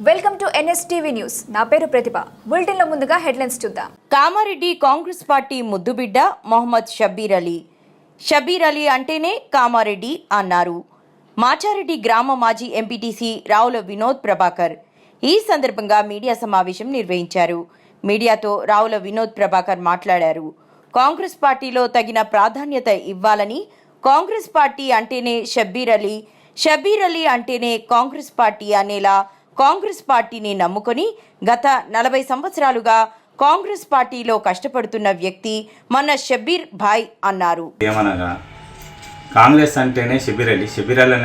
Welcome to NSTV news. నా పేరు ప్రతిభ. బులెటిన్లో ముందుగా హెడ్లైన్స్ చూద్దాం. కామారెడ్డి కాంగ్రెస్ పార్టీ ముద్దుబిడ్డ మొహమ్మద్ షబ్బీర్ అలీ. షబ్బీర్ అలీ అంటేనే కామారెడ్డి అన్నారు మాచారెడ్డి గ్రామ మాజీ ఎంపీటీసీ రావుల వినోద్ ప్రభాకర్. ఈ సందర్భంగా మీడియా సమావేశం నిర్వహించారు. మీడియాతో రావుల వినోద్ ప్రభాకర్ మాట్లాడారు. కాంగ్రెస్ పార్టీలో తగిన ప్రాధాన్యత ఇవ్వాలని, కాంగ్రెస్ పార్టీ అంటేనే షబ్బీర్ అలీ, షబ్బీర్ అలీ అంటేనే కాంగ్రెస్ పార్టీ అనేలా కాంగ్రెస్ పార్టీని నమ్ముకొని గత 40 సంవత్సరాలుగా కాంగ్రెస్ పార్టీలో కష్టపడుతున్న వ్యక్తి మన షబ్బీర్ భాయ్ అన్నారు. ఏమనగా కాంగ్రెస్ అంటేనే షబ్బీర్ అలీ, షబ్బీర్ అలీ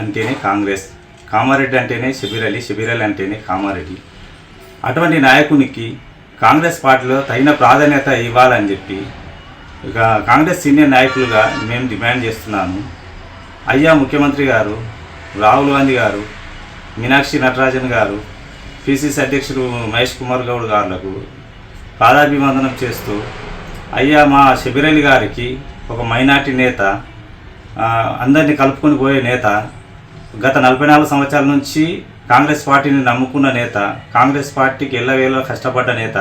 అంటేనే కాంగ్రెస్, కామారెడ్డి అంటేనే షబ్బీర్ అలీ, షబ్బీర్ అలీ అంటేనే కామారెడ్డి. అటువంటి నాయకునికి కాంగ్రెస్ పార్టీలో తగిన ప్రాధాన్యత ఇవ్వాలని చెప్పి ఇక కాంగ్రెస్ సీనియర్ నాయకులుగా మేము డిమాండ్ చేస్తున్నాము. అయ్యా ముఖ్యమంత్రి గారు, రాహుల్ గాంధీ గారు, మీనాక్షి నటరాజన్ గారు, పిసిసి అధ్యక్షుడు మహేష్ కుమార్ గౌడ్ గారులకు పాదాభివందనం చేస్తూ, అయ్యా మా షబ్బీర్ అలీ గారికి ఒక మైనార్టీ నేత, అందరినీ కలుపుకొని పోయే నేత, గత 44 సంవత్సరాల నుంచి కాంగ్రెస్ పార్టీని నమ్ముకున్న నేత, కాంగ్రెస్ పార్టీకి ఎల్లవేళ కష్టపడ్డ నేత,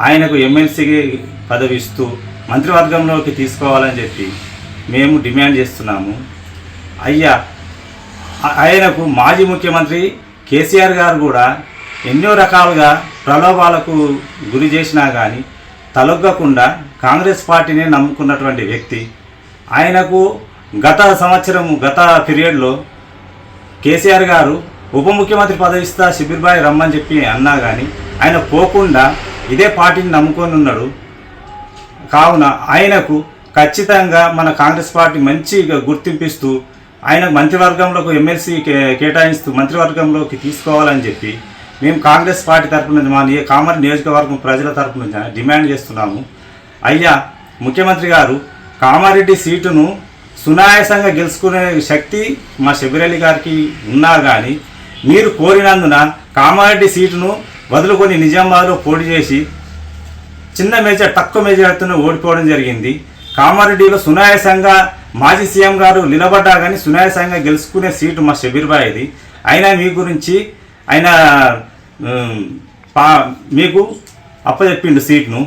ఆయనకు ఎమ్మెల్సీ పదవి ఇస్తూ మంత్రివర్గంలోకి తీసుకోవాలని చెప్పి మేము డిమాండ్ చేస్తున్నాము. అయ్యా ఆయనకు మాజీ ముఖ్యమంత్రి కేసీఆర్ గారు కూడా ఎన్నో రకాలుగా ప్రలోభాలకు గురి చేసినా కానీ తలొగ్గకుండా కాంగ్రెస్ పార్టీని నమ్ముకున్నటువంటి వ్యక్తి. ఆయనకు గత పీరియడ్లో కేసీఆర్ గారు ఉప ముఖ్యమంత్రి పదవి ఇస్తా షబ్బీర్ భాయ్ రమ్మని చెప్పి అన్నా కానీ ఆయన పోకుండా ఇదే పార్టీని నమ్ముకొని ఉన్నాడు. కావున ఆయనకు ఖచ్చితంగా మన కాంగ్రెస్ పార్టీ మంచి గుర్తింపిస్తూ ఆయన మంత్రివర్గంలోకి ఎమ్మెల్సీ కేటాయిస్తూ మంత్రివర్గంలోకి తీసుకోవాలని చెప్పి మేము కాంగ్రెస్ పార్టీ తరఫున మా కామారెడ్డి నియోజకవర్గం ప్రజల తరఫున డిమాండ్ చేస్తున్నాము. అయ్యా ముఖ్యమంత్రి గారు, కామారెడ్డి సీటును సునాయాసంగా గెలుచుకునే శక్తి మా షబ్బీర్ అలీ గారికి ఉన్నా కానీ మీరు కోరినందున కామారెడ్డి సీటును వదులుకొని నిజామాబాద్లో పోటీ చేసి తక్కువ మెజార్టీతో ఓడిపోవడం జరిగింది. కామారెడ్డిలో సునాయాసంగా మాజీ సీఎం గారు నిలబడ్డా కానీ సునాయాసంగా గెలుచుకునే సీటు మా షబ్బీర్ భాయ్ది. అయినా మీ గురించి ఆయన మీకు అప్పచెప్పిండు సీట్ను.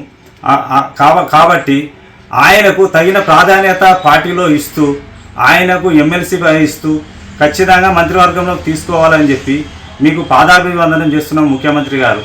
కాబట్టి ఆయనకు తగిన ప్రాధాన్యత పార్టీలో ఇస్తూ, ఆయనకు ఎమ్మెల్సీ ఇస్తూ ఖచ్చితంగా మంత్రివర్గంలోకి తీసుకోవాలని చెప్పి మీకు పాదాభివందనం చేస్తున్నాం ముఖ్యమంత్రి గారు.